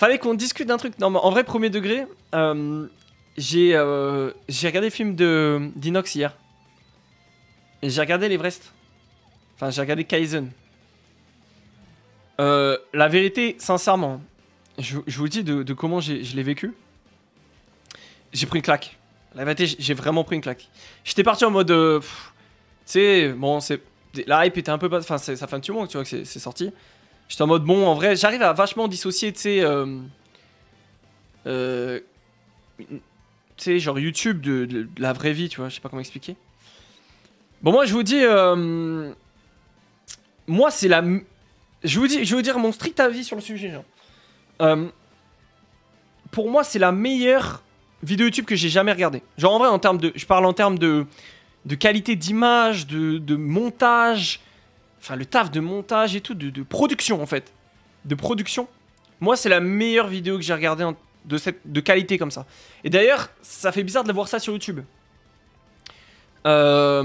Fallait qu'on discute d'un truc. Non, mais en vrai, premier degré, j'ai regardé le film d'Inox hier. Et j'ai regardé l'Everest. Enfin, j'ai regardé Kaizen. La vérité, sincèrement, je vous dis de comment je l'ai vécu. J'ai pris une claque. La vérité, j'ai vraiment pris une claque. J'étais parti en mode... tu sais, bon, la hype était un peu... Enfin, ça fait un petit moment que tu vois que c'est sorti. J'étais en mode, bon, en vrai, j'arrive à vachement dissocier, tu sais, genre YouTube de la vraie vie, tu vois, je sais pas comment expliquer. Bon, moi, je vous dis, moi, c'est la... Je vais vous dire mon strict avis sur le sujet, genre. Pour moi, c'est la meilleure vidéo YouTube que j'ai jamais regardée. Genre, en vrai, je parle en termes de qualité d'image, de montage... Enfin, le taf de montage et tout, de production en fait. De production. Moi, c'est la meilleure vidéo que j'ai regardée de qualité comme ça. Et d'ailleurs, ça fait bizarre de voir ça sur YouTube. Ça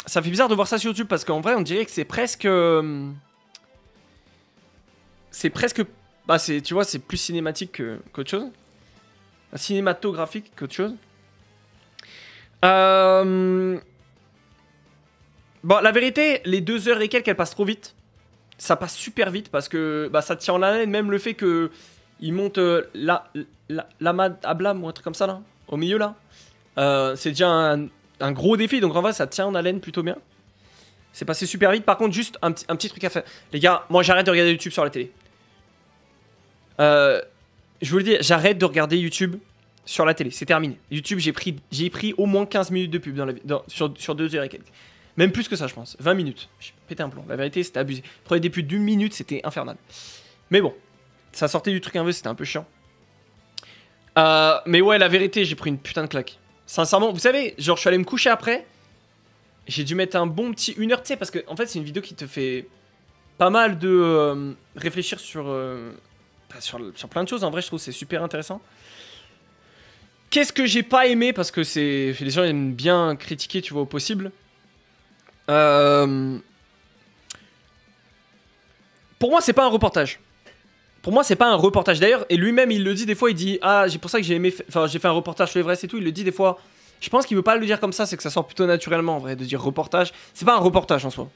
fait bizarre de voir ça sur YouTube parce qu'en vrai, on dirait que c'est presque... Bah, tu vois, c'est plus cinématique qu'autre chose. Cinématographique qu'autre chose. Bon, la vérité, les 2 heures et quelques, elles passent trop vite. Ça passe super vite parce que bah, ça tient en haleine. Même le fait que il monte l'Amad Ablam ou un truc comme ça là, au milieu là. C'est déjà un gros défi. Donc en vrai, ça tient en haleine plutôt bien. C'est passé super vite. Par contre, juste un petit truc à faire. Les gars, moi j'arrête de regarder YouTube sur la télé. Je vous le dis, j'arrête de regarder YouTube sur la télé. C'est terminé. YouTube, j'ai pris au moins 15 minutes de pub sur 2 heures et quelques. Même plus que ça, je pense. 20 minutes. J'ai pété un plomb. La vérité, c'était abusé. Prenez des pubs d'1 minute, c'était infernal. Mais bon, ça sortait du truc un peu, c'était un peu chiant. Mais ouais, la vérité, j'ai pris une putain de claque. Sincèrement, vous savez, genre, je suis allé me coucher après. J'ai dû mettre un bon petit 1 heure, tu sais, parce que en fait, c'est une vidéo qui te fait pas mal de réfléchir sur plein de choses. En vrai, je trouve que c'est super intéressant. Qu'est-ce que j'ai pas aimé, parce que les gens aiment bien critiquer, tu vois, au possible. Pour moi, c'est pas un reportage. Pour moi, c'est pas un reportage. D'ailleurs, et lui-même, il le dit des fois. Il dit ah, j'ai pour ça que j'ai aimé. Enfin, j'ai fait un reportage sur l'Everest et tout. Il le dit des fois. Je pense qu'il veut pas le dire comme ça. C'est que ça sort plutôt naturellement, en vrai, de dire reportage. C'est pas un reportage en soi.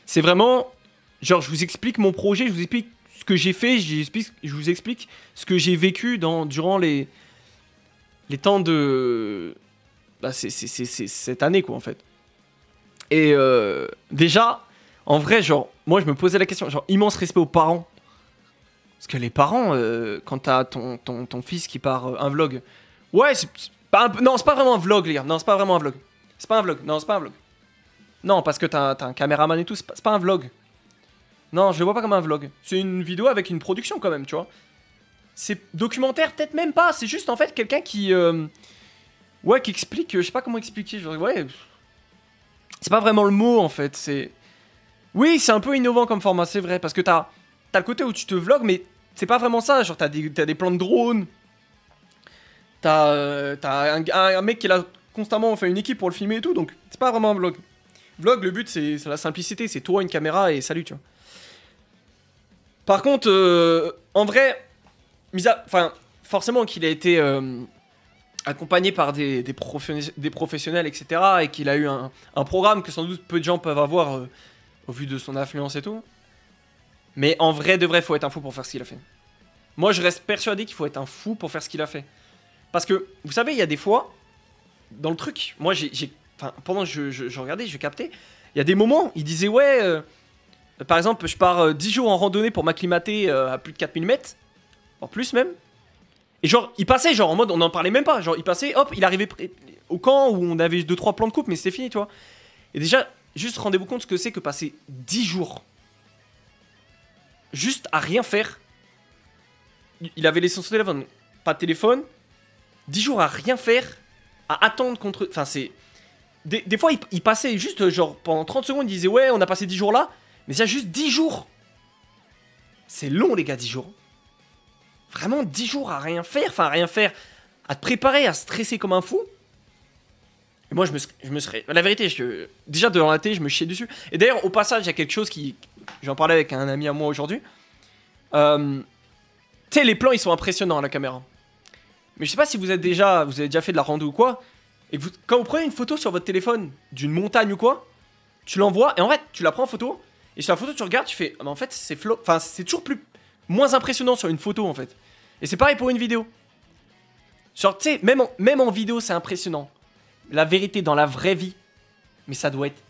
C'est vraiment genre, je vous explique mon projet. Je vous explique ce que j'ai fait. Je vous explique ce que j'ai vécu durant les temps de bah, c'est cette année quoi en fait. Et déjà, en vrai, genre, moi je me posais la question, genre, immense respect aux parents. Parce que les parents, quand t'as ton fils qui part un vlog, ouais, non, c'est pas vraiment un vlog, les gars. Non, c'est pas vraiment un vlog. C'est pas un vlog. Non, c'est pas un vlog. Non, parce que t'as un caméraman et tout, c'est pas un vlog. Non, je le vois pas comme un vlog. C'est une vidéo avec une production quand même, tu vois. C'est documentaire, peut-être même pas. C'est juste en fait quelqu'un qui, ouais, qui explique. Je sais pas comment expliquer. Genre, ouais. C'est pas vraiment le mot en fait, c'est... Oui, c'est un peu innovant comme format, c'est vrai, parce que t'as le côté où tu te vlogs, mais c'est pas vraiment ça, genre t'as des plans de drone, t'as un mec qui est là constamment, on fait une équipe pour le filmer et tout, donc c'est pas vraiment un vlog. Vlog, le but c'est la simplicité, c'est toi, une caméra et salut, tu vois. Par contre, en vrai, enfin, forcément qu'il a été... accompagné par des professionnels, etc. Et qu'il a eu un programme que sans doute peu de gens peuvent avoir au vu de son influence et tout. Mais en vrai, de vrai, faut être un fou pour faire ce qu'il a fait. Moi, je reste persuadé qu'il faut être un fou pour faire ce qu'il a fait. Parce que, vous savez, il y a des fois, dans le truc, moi, enfin, pendant que je regardais, je captais, il y a des moments, il disait, ouais, par exemple, je pars 10 jours en randonnée pour m'acclimater à plus de 4000 mètres, en plus même. Et genre, il passait, genre en mode, on n'en parlait même pas. Genre, il passait, hop, il arrivait au camp où on avait 2-3 plans de coupe, mais c'était fini, tu vois. Et déjà, juste rendez-vous compte ce que c'est que passer 10 jours juste à rien faire. Il avait laissé son téléphone, pas de téléphone. 10 jours à rien faire, à attendre contre... Enfin, c'est... Des fois, il passait juste, genre, pendant 30 secondes, il disait, ouais, on a passé 10 jours là. Mais c'est juste 10 jours. C'est long, les gars, 10 jours. Vraiment 10 jours à rien faire, enfin à rien faire, à te préparer, à stresser comme un fou. Et moi je me serais... La vérité, déjà devant la télé, je me chiais dessus. Et d'ailleurs, au passage, il y a quelque chose qui... J'en parlais avec un ami à moi aujourd'hui. Tu sais, les plans, ils sont impressionnants à la caméra. Mais je sais pas si vous avez déjà fait de la rando ou quoi. Et quand vous prenez une photo sur votre téléphone d'une montagne ou quoi, tu l'envoies et en fait, tu la prends en photo. Et sur la photo, tu regardes, tu fais, ah, mais en fait, c'est toujours moins impressionnant sur une photo en fait. Et c'est pareil pour une vidéo. Genre, tu sais, même en vidéo, c'est impressionnant. La vérité, dans la vraie vie, mais ça doit être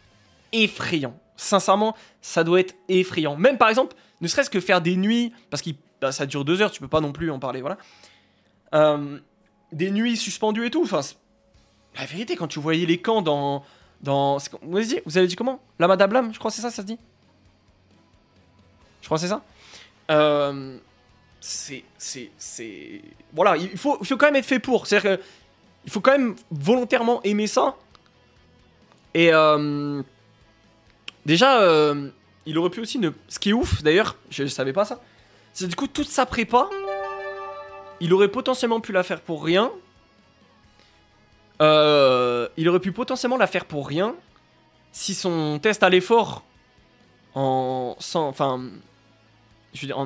effrayant. Sincèrement, ça doit être effrayant. Même par exemple, ne serait-ce que faire des nuits, parce que ça dure 2 heures, tu peux pas non plus en parler, voilà. Des nuits suspendues et tout. Enfin, la vérité, quand tu voyais les camps vous avez dit comment? La Madame, je crois que c'est ça se dit. Je crois que c'est ça. Voilà, il faut quand même être fait pour. C'est-à-dire que il faut quand même volontairement aimer ça. Et déjà, il aurait pu aussi ce qui est ouf, d'ailleurs, je savais pas ça. C'est du coup toute sa prépa, il aurait potentiellement pu la faire pour rien. Il aurait pu potentiellement la faire pour rien si son test à l'effort je veux dire,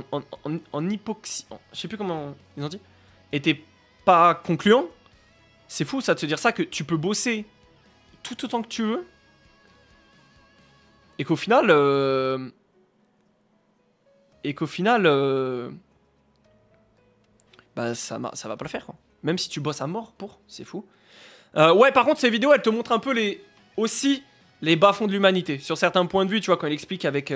en hypoxie, je sais plus comment ils ont dit, était pas concluant. C'est fou ça de se dire ça, que tu peux bosser tout autant que tu veux et qu'au final bah ça va pas le faire quoi. Même si tu bosses à mort pour, c'est fou. Ouais, par contre ces vidéos elles te montrent un peu aussi les bas-fonds de l'humanité sur certains points de vue, tu vois, quand il explique avec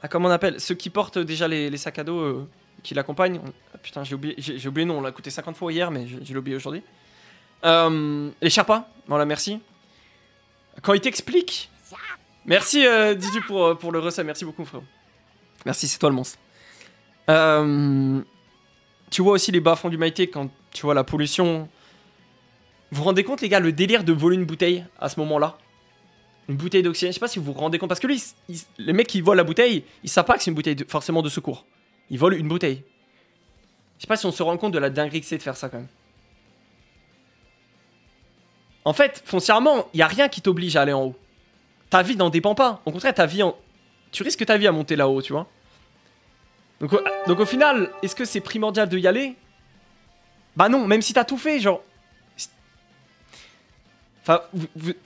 comment on appelle ceux qui portent déjà les sacs à dos qui l'accompagnent. Ah, putain, j'ai oublié le nom, on l'a écouté 50 fois hier, mais j'ai oublié aujourd'hui. Les Sherpas, voilà, merci. Quand il t'explique. Merci Didu pour le recet, merci beaucoup frérot. Merci, c'est toi le monstre. Tu vois aussi les bas-fonds du Maïté quand tu vois la pollution. Vous vous rendez compte les gars, le délire de voler une bouteille à ce moment-là? Une bouteille d'oxygène, je sais pas si vous vous rendez compte, parce que lui, les mecs qui volent la bouteille, ils savent pas que c'est une bouteille forcément de secours. Ils volent une bouteille. Je sais pas si on se rend compte de la dinguerie que c'est de faire ça quand même. En fait, foncièrement, il y a rien qui t'oblige à aller en haut. Ta vie n'en dépend pas. Au contraire, tu risques ta vie à monter là-haut, tu vois. Donc au final, est-ce que c'est primordial de y aller? Bah non, même si t'as tout fait, genre... Enfin,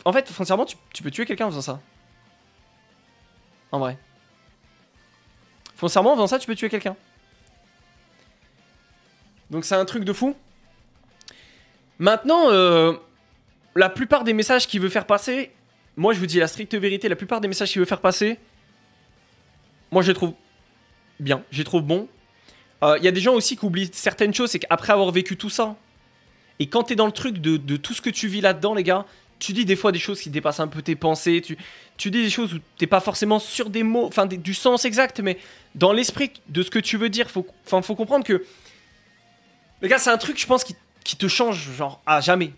en fait, foncièrement, tu peux tuer quelqu'un en faisant ça. En vrai. Foncièrement, en faisant ça, tu peux tuer quelqu'un. Donc c'est un truc de fou. Maintenant, la plupart des messages qu'il veut faire passer... Moi, je vous dis la stricte vérité, la plupart des messages qu'il veut faire passer... Moi, je les trouve bien, je les trouve bons. Y a des gens aussi qui oublient certaines choses, c'est qu'après avoir vécu tout ça... Et quand t'es dans le truc de tout ce que tu vis là-dedans, les gars, tu dis des fois des choses qui dépassent un peu tes pensées, tu dis des choses où t'es pas forcément sûr des mots, enfin du sens exact, mais dans l'esprit de ce que tu veux dire, faut comprendre que... Les gars, c'est un truc, je pense, qui te change, genre, à jamais.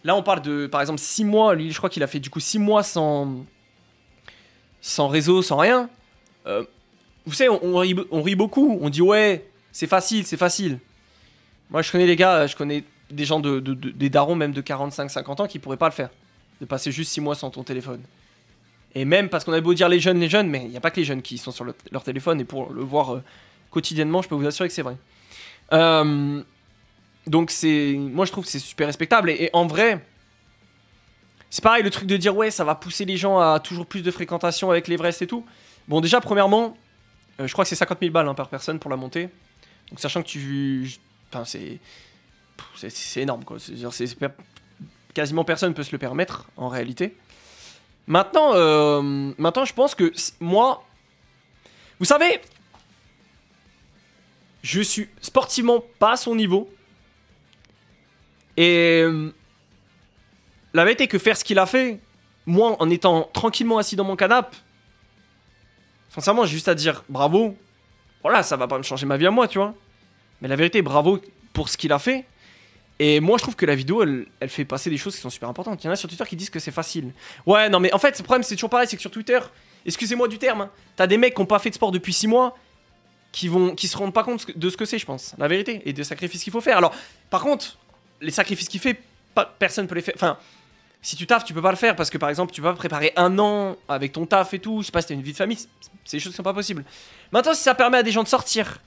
Là, on parle de, par exemple, 6 mois, lui, je crois qu'il a fait du coup 6 mois sans réseau, sans rien. Vous savez, on rit beaucoup, on dit ouais, c'est facile, c'est facile. Moi, je connais les gars, je connais des gens des darons même de 45-50 ans qui pourraient pas le faire. De passer juste 6 mois sans ton téléphone. Et même parce qu'on a beau dire les jeunes, mais il n'y a pas que les jeunes qui sont sur leur téléphone. Et pour le voir quotidiennement, je peux vous assurer que c'est vrai. Donc moi je trouve que c'est super respectable. Et en vrai, c'est pareil le truc de dire ouais, ça va pousser les gens à toujours plus de fréquentation avec l'Everest et tout. Bon déjà, premièrement, je crois que c'est 50 000 balles hein, par personne pour la montée. Donc sachant que enfin, c'est énorme quoi. Quasiment personne peut se le permettre en réalité. Maintenant, je pense que moi, vous savez, je suis sportivement pas à son niveau. Et la vérité est que faire ce qu'il a fait, moi en étant tranquillement assis dans mon canapé, sincèrement j'ai juste à dire bravo. Voilà, ça va pas me changer ma vie à moi, tu vois. Mais la vérité, bravo pour ce qu'il a fait. Et moi, je trouve que la vidéo, elle fait passer des choses qui sont super importantes. Il y en a sur Twitter qui disent que c'est facile. Ouais, non, mais en fait, le problème, c'est toujours pareil, c'est que sur Twitter, excusez-moi du terme, hein, t'as des mecs qui n'ont pas fait de sport depuis 6 mois, qui se rendent pas compte de ce que c'est, je pense. La vérité, et des sacrifices qu'il faut faire. Alors, par contre, les sacrifices qu'il fait, personne peut les faire. Enfin, Si tu taffes, tu peux pas le faire parce que par exemple, tu peux pas préparer un an avec ton taf et tout. Je sais pas si t'as une vie de famille, c'est des choses qui sont pas possibles. Maintenant, si ça permet à des gens de sortir,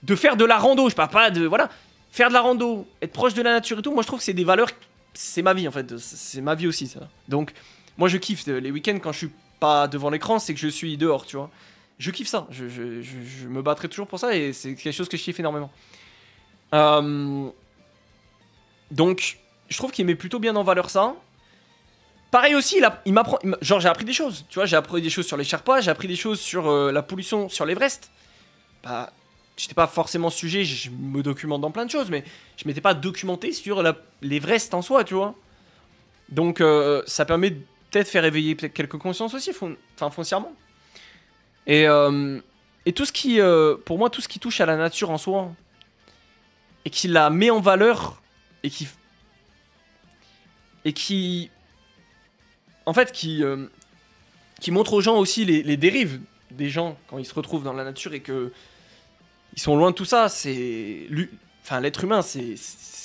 de faire de la rando, je parle pas de. Voilà, faire de la rando, être proche de la nature et tout, moi je trouve que c'est des valeurs. C'est ma vie en fait, c'est ma vie aussi ça. Donc, moi je kiffe les week-ends quand je suis pas devant l'écran, c'est que je suis dehors, tu vois. Je kiffe ça, je me battrai toujours pour ça et c'est quelque chose que je kiffe énormément. Donc, je trouve qu'il met plutôt bien en valeur ça. Pareil aussi, il m'apprend. Genre, j'ai appris des choses. Tu vois, j'ai appris des choses sur les Sherpas, j'ai appris des choses sur la pollution sur l'Everest. Bah, j'étais pas forcément sujet, je me documente dans plein de choses, mais je m'étais pas documenté sur l'Everest en soi, tu vois. Donc, ça permet de peut-être faire éveiller peut-être quelques consciences aussi, enfin, foncièrement. Et tout ce qui. Pour moi, tout ce qui touche à la nature en soi, et qui la met en valeur, et qui en fait, qui montre aux gens aussi les dérives des gens quand ils se retrouvent dans la nature et que ils sont loin de tout ça. Enfin, l'être humain, c'est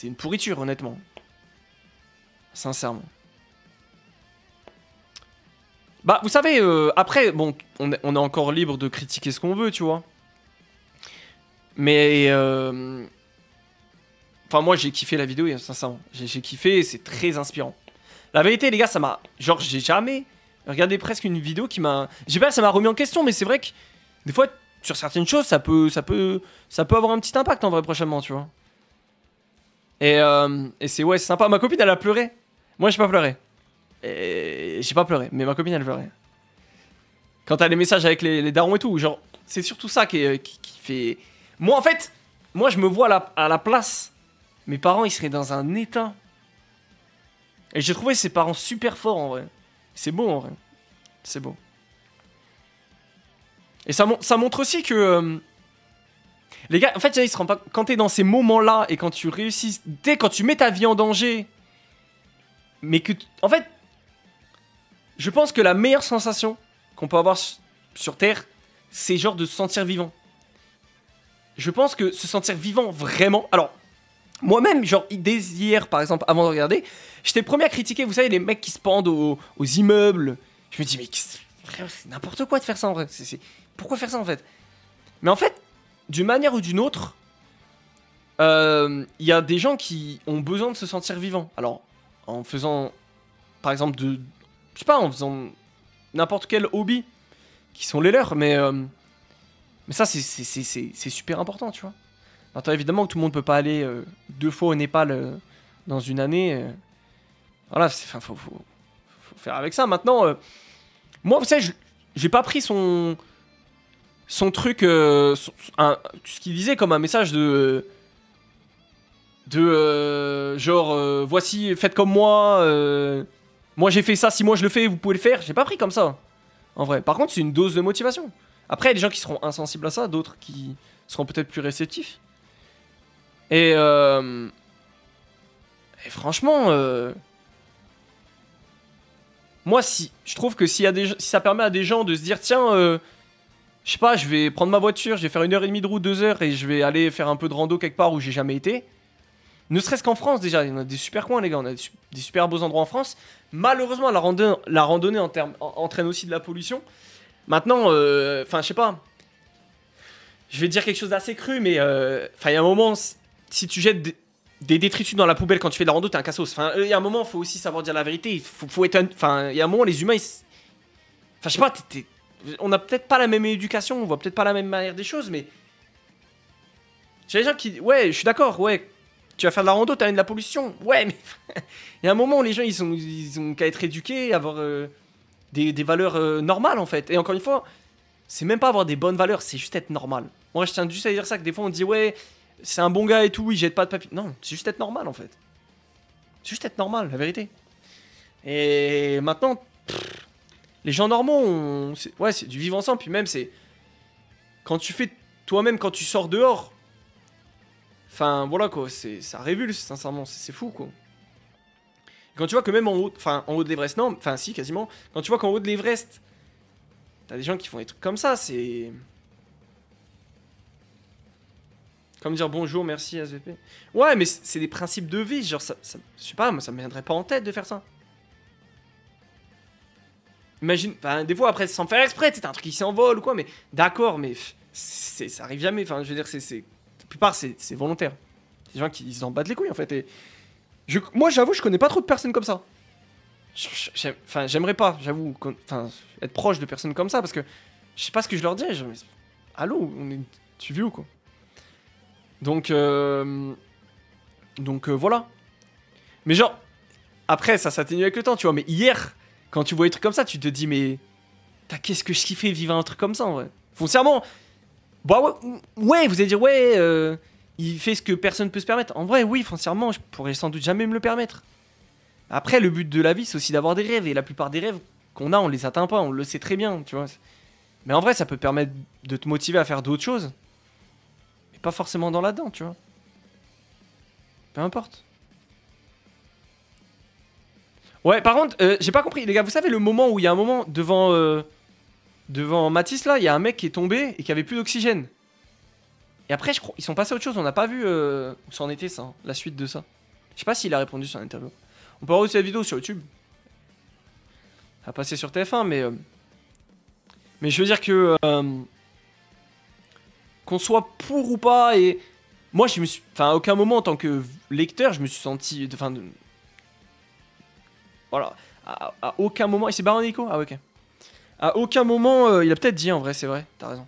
une pourriture, honnêtement. Sincèrement. Bah, vous savez, après, bon, on est encore libre de critiquer ce qu'on veut, tu vois. Mais enfin, moi, j'ai kiffé la vidéo, sincèrement. J'ai kiffé et c'est très inspirant. La vérité, les gars, ça m'a. Genre, j'ai jamais regardé presque une vidéo qui m'a. J'ai pas, ça m'a remis en question, mais c'est vrai que des fois, sur certaines choses, ça peut avoir un petit impact en vrai prochainement, tu vois. Et c'est ouais, c'est sympa. Ma copine, elle a pleuré. Moi, j'ai pas pleuré. Et j'ai pas pleuré, mais ma copine, elle pleurait. Quand t'as les messages avec les darons et tout, genre, c'est surtout ça qui fait. Moi, en fait, moi, je me vois à la place. Mes parents, ils seraient dans un état. Et j'ai trouvé ses parents super forts en vrai. C'est beau en vrai. C'est beau. Et ça montre aussi que... les gars, en fait, ils se rendent pas... Quand t'es dans ces moments-là et quand tu réussis... Quand tu mets ta vie en danger... Mais que... En fait... Je pense que la meilleure sensation qu'on peut avoir sur Terre, c'est genre de se sentir vivant. Je pense que se sentir vivant vraiment... Alors... Moi-même, genre, dès hier, par exemple, avant de regarder, j'étais le premier à critiquer, vous savez, les mecs qui se pendent aux immeubles. Je me dis, mais c'est n'importe quoi de faire ça, en vrai. Pourquoi faire ça, en fait? Mais en fait, d'une manière ou d'une autre, il y a des gens qui ont besoin de se sentir vivants. Alors, en faisant, par exemple, je sais pas, en faisant n'importe quel hobby, qui sont les leurs, mais ça, c'est super important, tu vois. Maintenant, évidemment, que tout le monde peut pas aller 2 fois au Népal dans une année. Voilà, faut faire avec ça. Maintenant, moi, vous savez, j'ai pas pris son truc, ce qu'il disait comme un message de genre, voici, faites comme moi. Moi, j'ai fait ça, si moi je le fais, vous pouvez le faire. J'ai pas pris comme ça, en vrai. Par contre, c'est une dose de motivation. Après, il y a des gens qui seront insensibles à ça, d'autres qui seront peut-être plus réceptifs. Et franchement, moi, je trouve que si ça permet à des gens de se dire, tiens, je sais pas, je vais prendre ma voiture, je vais faire 1h30 de route, 2 heures, et je vais aller faire un peu de rando quelque part où j'ai jamais été. Ne serait-ce qu'en France, déjà, il y en a des super coins, les gars, on a des super beaux endroits en France. Malheureusement, la randonnée entraîne aussi de la pollution. Maintenant, enfin, je sais pas. Je vais dire quelque chose d'assez cru, mais enfin, il y a un moment, si tu jettes des détritus dans la poubelle quand tu fais de la rando, t'es un cassos. Enfin, il y a un moment, faut aussi savoir dire la vérité. Faut être enfin, il y a un moment, les humains, enfin, je sais pas, on n'a peut-être pas la même éducation, on voit peut-être pas la même manière des choses, mais j'ai des gens qui, ouais, je suis d'accord, ouais, tu vas faire de la rando, t'as de la pollution, ouais, mais il y a un moment où les gens, ils ont qu'à être éduqués, avoir des valeurs normales en fait. Et encore une fois, c'est même pas avoir des bonnes valeurs, c'est juste être normal. Moi, je tiens juste à dire ça, que des fois, on dit, ouais, c'est un bon gars et tout, il jette pas de papier. Non, c'est juste être normal en fait. C'est juste être normal, la vérité. Et maintenant, les gens normaux, ouais, c'est du vivre ensemble. Puis même, c'est quand tu fais toi-même, quand tu sors dehors. Enfin, voilà quoi, ça révulse, sincèrement, c'est fou quoi. Quand tu vois que même en haut de l'Everest, non, enfin si, quasiment. Quand tu vois qu'en haut de l'Everest, t'as des gens qui font des trucs comme ça, c'est... Comme dire bonjour, merci SVP. Ouais, mais c'est des principes de vie, genre, je sais pas, moi ça me viendrait pas en tête de faire ça. Imagine, enfin, des fois après sans faire exprès, c'est un truc qui s'envole ou quoi, mais d'accord, mais ça arrive jamais. Enfin, je veux dire, la plupart c'est volontaire. C'est des gens qui s'en battent les couilles en fait. Et moi, j'avoue, je connais pas trop de personnes comme ça. Enfin, j'aimerais pas, j'avoue, être proche de personnes comme ça parce que je sais pas ce que je leur dis. Allô, tu vis où quoi? Donc, voilà. Mais genre, après, ça s'atténue avec le temps, tu vois. Mais hier, quand tu vois des trucs comme ça, tu te dis, mais. Qu'est-ce que je kiffais vivre un truc comme ça en vrai. Foncièrement. Bah ouais, vous allez dire, ouais, il fait ce que personne peut se permettre. En vrai, oui, foncièrement, je pourrais sans doute jamais me le permettre. Après, le but de la vie, c'est aussi d'avoir des rêves. Et la plupart des rêves qu'on a, on les atteint pas, on le sait très bien, tu vois. Mais en vrai, ça peut permettre de te motiver à faire d'autres choses. Mais pas forcément dans là-dedans, tu vois. Peu importe. Ouais, par contre, j'ai pas compris, les gars, vous savez le moment où il y a un moment devant Matisse là, il y a un mec qui est tombé et qui avait plus d'oxygène. Et après, je crois, ils sont passés à autre chose, on n'a pas vu où ça en était ça, la suite de ça. Je sais pas s'il a répondu sur l'interview. On peut voir aussi la vidéo sur YouTube. Ça a passé sur TF1, mais je veux dire que qu'on soit pour ou pas, et moi je me suis, enfin à aucun moment en tant que lecteur, je me suis senti, enfin voilà, à aucun moment, il s'est barré Nico. Ah ok. À aucun moment, il a peut-être dit en vrai, c'est vrai, t'as raison.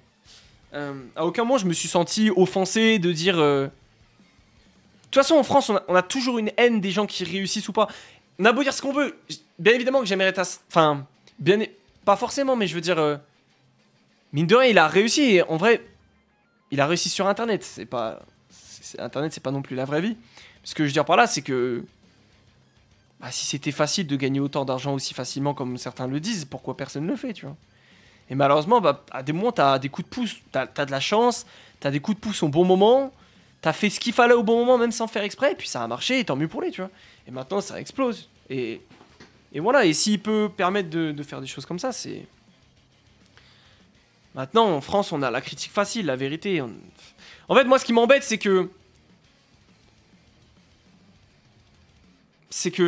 À aucun moment je me suis senti offensé de dire. De toute façon en France on a toujours une haine des gens qui réussissent ou pas. On a beau dire ce qu'on veut, bien évidemment que j'aimerais enfin, pas forcément, mais je veux dire. Mine de rien, il a réussi, et en vrai, il a réussi sur internet. C'est pas. Internet, c'est pas non plus la vraie vie. Ce que je veux dire par là, c'est que. Bah, si c'était facile de gagner autant d'argent aussi facilement comme certains le disent, pourquoi personne ne le fait, tu vois? Et malheureusement, bah, à des moments, t'as des coups de pouce, t'as de la chance, t'as des coups de pouce au bon moment, t'as fait ce qu'il fallait au bon moment, même sans faire exprès, et puis ça a marché, et tant mieux pour lui, tu vois. Et maintenant, ça explose. Et voilà, et s'il peut permettre de faire des choses comme ça, c'est... Maintenant, en France, on a la critique facile, la vérité. En fait, moi, ce qui m'embête, c'est que...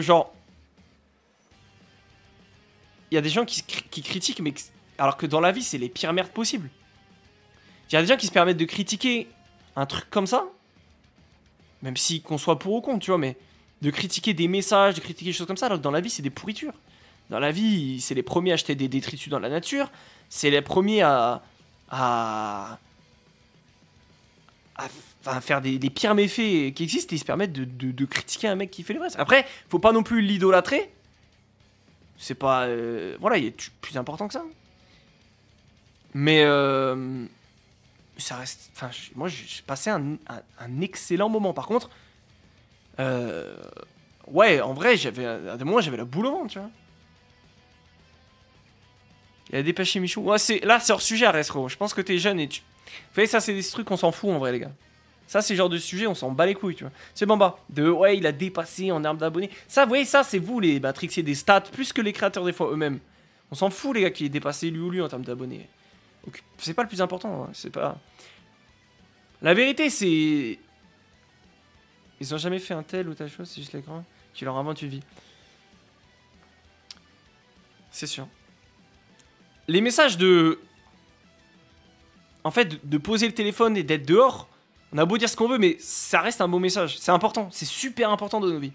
genre... Il y a des gens qui critiquent, mais... Alors que dans la vie, c'est les pires merdes possibles. Il y a des gens qui se permettent de critiquer un truc comme ça, même si qu'on soit pour ou contre, tu vois, mais de critiquer des messages, de critiquer des choses comme ça, alors que dans la vie, c'est des pourritures. Dans la vie, c'est les premiers à acheter des détritus dans la nature, c'est les premiers à faire des pires méfaits qui existent, et ils se permettent de critiquer un mec qui fait les vrais. Après, faut pas non plus l'idolâtrer. C'est pas... voilà, il est plus important que ça. Mais ça reste... Enfin, moi, j'ai passé un excellent moment. Par contre, ouais, en vrai, à des moments, j'avais la boule au ventre, tu vois. Il a dépêché Michou. Ouais, là, c'est hors sujet, Arrestro. Je pense que t'es jeune et tu... Vous voyez, ça, c'est des trucs qu'on s'en fout, en vrai, les gars. Ça, c'est le genre de sujet, on s'en bat les couilles, tu vois. C'est Bamba. Ouais, il a dépassé en arme d'abonnés. Ça, vous voyez, ça, c'est vous, les matrixiers des stats, plus que les créateurs, des fois, eux-mêmes. On s'en fout, les gars, qui ait dépassé lui ou lui en termes d'abonnés. C'est pas le plus important, hein. C'est pas... La vérité, c'est... Ils ont jamais fait un tel ou telle chose, c'est juste l'écran qui leur invente une vie. C'est sûr. Les messages de... En fait, de poser le téléphone et d'être dehors, on a beau dire ce qu'on veut, mais ça reste un beau message. C'est important, c'est super important dans nos vies.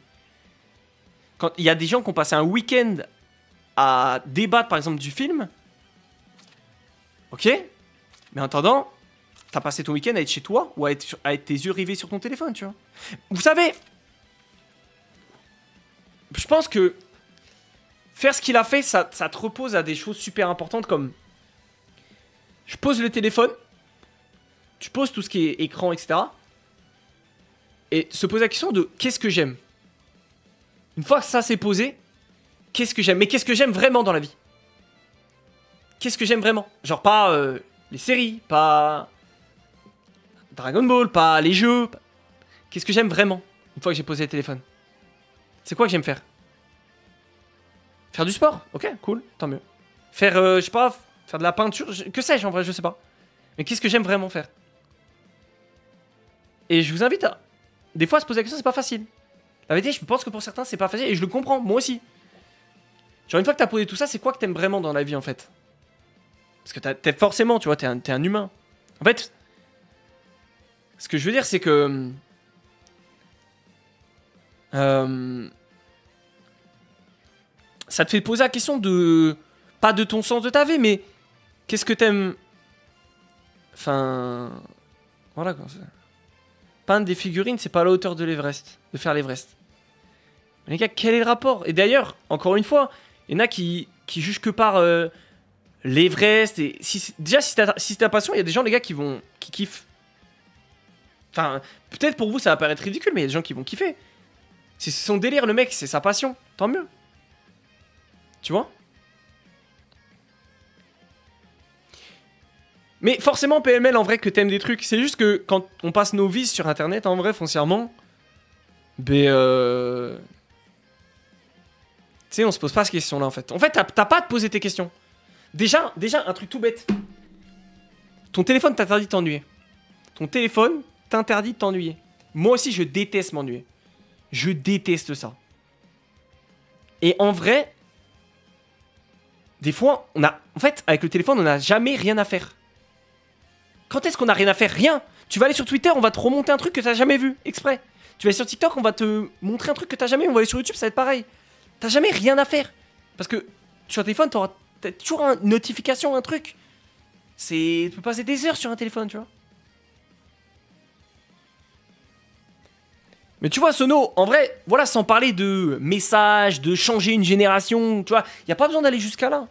Quand il y a des gens qui ont passé un week-end à débattre, par exemple, du film, ok, mais en attendant, t'as passé ton week-end à être chez toi ou à être tes yeux rivés sur ton téléphone, tu vois. Vous savez, je pense que faire ce qu'il a fait, ça te repose à des choses super importantes comme... Je pose le téléphone, tu poses tout ce qui est écran, etc. Et se poser la question de qu'est-ce que j'aime. Une fois que ça s'est posé, qu'est-ce que j'aime? Mais qu'est-ce que j'aime vraiment dans la vie? Qu'est-ce que j'aime vraiment? Genre pas les séries, pas Dragon Ball, pas les jeux. Qu'est-ce que j'aime vraiment une fois que j'ai posé le téléphone? C'est quoi que j'aime faire? Faire du sport? Ok, cool, tant mieux. Faire, je sais pas, faire de la peinture, que sais-je en vrai, je sais pas. Mais qu'est-ce que j'aime vraiment faire? Et je vous invite à... Des fois, à se poser la question, c'est pas facile. La vérité, je pense que pour certains, c'est pas facile, et je le comprends, moi aussi. Genre, une fois que t'as posé tout ça, c'est quoi que t'aimes vraiment dans la vie, en fait? Parce que t'es forcément, tu vois, t'es un humain. En fait, ce que je veux dire, c'est que... ça te fait poser la question de... Pas de ton sens de ta vie, mais... Qu'est-ce que t'aimes... Enfin... Voilà, quoi. Peindre des figurines, c'est pas à la hauteur de l'Everest. De faire l'Everest. Les gars, quel est le rapport? Et d'ailleurs, encore une fois, il y en a qui jugent que par l'Everest. Et déjà, si c'est ta passion, il y a des gens, les gars, qui kiffent. Enfin, peut-être pour vous, ça va paraître ridicule, mais il y a des gens qui vont kiffer. C'est son délire, le mec, c'est sa passion. Tant mieux. Tu vois? Mais forcément, PML, en vrai, que t'aimes des trucs. C'est juste que quand on passe nos vies sur Internet, en vrai, foncièrement, ben, tu sais, on se pose pas ces questions-là, en fait. En fait, t'as pas à te poser tes questions. Déjà, un truc tout bête. Ton téléphone t'interdit de t'ennuyer. Ton téléphone t'interdit de t'ennuyer. Moi aussi, je déteste m'ennuyer. Je déteste ça. Et en vrai, des fois, en fait, avec le téléphone, on n'a jamais rien à faire. Quand est-ce qu'on a rien à faire? Rien. Tu vas aller sur Twitter, on va te remonter un truc que t'as jamais vu, exprès. Tu vas aller sur TikTok, on va te montrer un truc que t'as jamais vu. On va aller sur YouTube, ça va être pareil. T'as jamais rien à faire. Parce que sur un téléphone, t'auras toujours une notification, un truc. Tu peux passer des heures sur un téléphone, tu vois. Mais tu vois, Sono, en vrai, voilà, sans parler de messages, de changer une génération, tu vois, y a pas besoin d'aller jusqu'à là.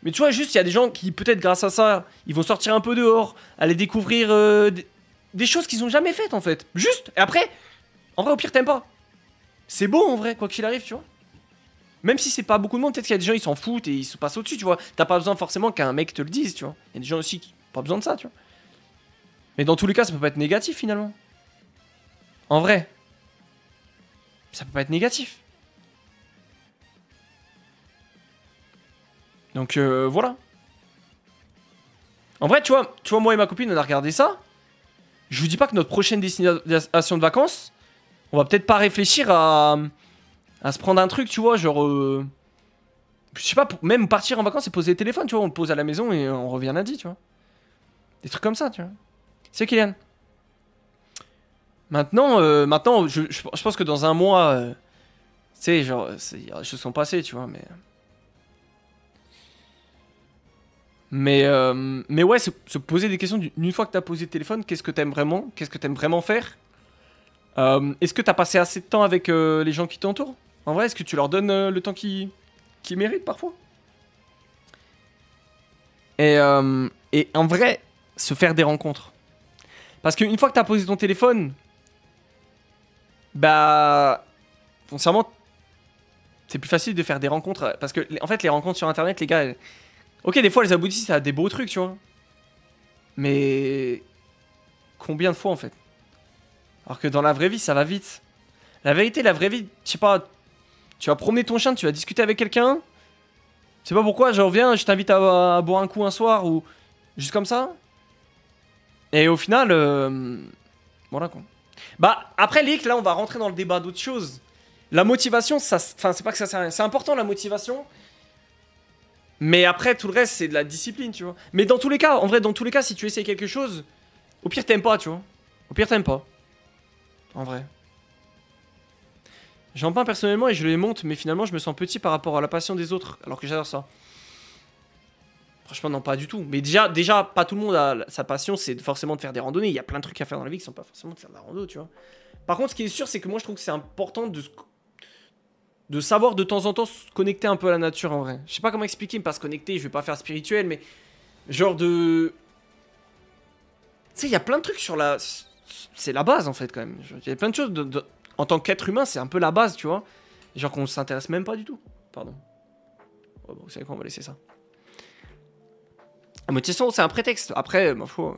Mais tu vois, juste, il y a des gens qui, peut-être grâce à ça, ils vont sortir un peu dehors, aller découvrir des choses qu'ils ont jamais faites, en fait. Juste, et après, en vrai, au pire, t'aimes pas. C'est beau, en vrai, quoi qu'il arrive, tu vois. Même si c'est pas beaucoup de monde, peut-être qu'il y a des gens, ils s'en foutent et ils se passent au-dessus, tu vois. T'as pas besoin forcément qu'un mec te le dise, tu vois. Il y a des gens aussi qui n'ont pas besoin de ça, tu vois. Mais dans tous les cas, ça peut pas être négatif, finalement. En vrai. Ça peut pas être négatif. Donc, voilà. En vrai, tu vois, moi et ma copine, on a regardé ça. Je vous dis pas que notre prochaine destination de vacances, on va peut-être pas réfléchir à se prendre un truc, tu vois, genre... je sais pas, même partir en vacances et poser le téléphone, tu vois, on le pose à la maison et on revient lundi, tu vois. Des trucs comme ça, tu vois. C'est Kylian. Maintenant, je pense que dans un mois, tu sais, genre, les choses sont passées, tu vois, mais ouais, se poser des questions une fois que t'as posé le téléphone, qu'est-ce que t'aimes vraiment? Qu'est-ce que t'aimes vraiment faire? Est-ce que t'as passé assez de temps avec les gens qui t'entourent? En vrai, est-ce que tu leur donnes le temps qu'ils méritent parfois? Et en vrai, se faire des rencontres. Parce qu'une fois que t'as posé ton téléphone, bah, sincèrement, c'est plus facile de faire des rencontres. Parce que, en fait, les rencontres sur Internet, les gars, ok, des fois, elles aboutissent à des beaux trucs, tu vois. Mais combien de fois, en fait? Alors que dans la vraie vie, ça va vite. La vérité, la vraie vie, je sais pas, tu vas promener ton chien, tu vas discuter avec quelqu'un. Je sais pas pourquoi, genre viens, je t'invite à boire un coup un soir ou juste comme ça. Et au final, voilà quoi. Bah après Lick, là on va rentrer dans le débat d'autres choses. La motivation, ça, enfin c'est pas que ça sert à rien. C'est important la motivation. Mais après tout le reste c'est de la discipline, tu vois. Mais dans tous les cas, en vrai, dans tous les cas, si tu essayes quelque chose, au pire t'aimes pas, tu vois. Au pire t'aimes pas. En vrai. J'en peins personnellement et je les monte, mais finalement je me sens petit par rapport à la passion des autres, alors que j'adore ça. Franchement, non, pas du tout. Mais déjà pas tout le monde a sa passion, c'est forcément de faire des randonnées. Il y a plein de trucs à faire dans la vie qui sont pas forcément de faire de la rando, tu vois. Par contre, ce qui est sûr, c'est que moi je trouve que c'est important de savoir de temps en temps se connecter un peu à la nature en vrai. Je sais pas comment expliquer, mais pas se connecter, je vais pas faire spirituel, mais genre de. Tu sais, il y a plein de trucs sur la. C'est la base en fait quand même. Il y a plein de choses en tant qu'être humain, c'est un peu la base, tu vois. Genre qu'on s'intéresse même pas du tout. Pardon. Oh, bon, vous savez quoi, on va laisser ça. La motivation, c'est un prétexte. Après, ma foi,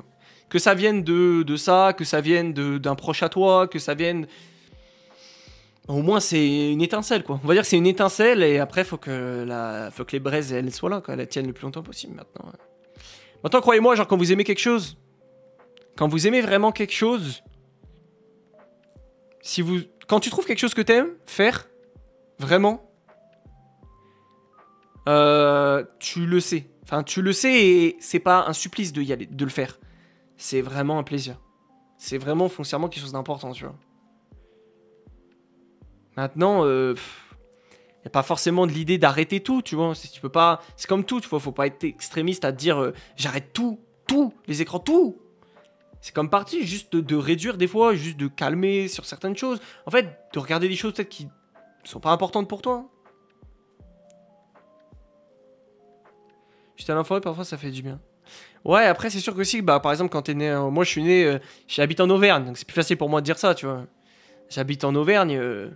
que ça vienne de ça, que ça vienne d'un proche à toi, que ça vienne... Au moins, c'est une étincelle, quoi. On va dire que c'est une étincelle, et après, faut que les braises, elles soient là, quoi. Elles tiennent le plus longtemps possible, maintenant. Maintenant, croyez-moi, genre, quand vous aimez quelque chose, quand vous aimez vraiment quelque chose, quand tu trouves quelque chose que t'aimes faire, vraiment, tu le sais. Enfin, tu le sais et c'est pas un supplice de y aller, de le faire. C'est vraiment un plaisir. C'est vraiment foncièrement quelque chose d'important, tu vois. Maintenant, y a pas forcément de l'idée d'arrêter tout, tu vois. Tu peux pas. C'est comme tout, tu vois. Faut pas être extrémiste à te dire j'arrête tout, les écrans, tout. C'est comme parti, juste de réduire des fois, juste de calmer sur certaines choses. En fait, de regarder des choses peut-être qui sont pas importantes pour toi. J'étais à l'informé, parfois ça fait du bien. Ouais, après, c'est sûr que si, bah, par exemple, quand t'es né. Moi, je suis né. J'habite en Auvergne, donc c'est plus facile pour moi de dire ça, tu vois. J'habite en Auvergne. Je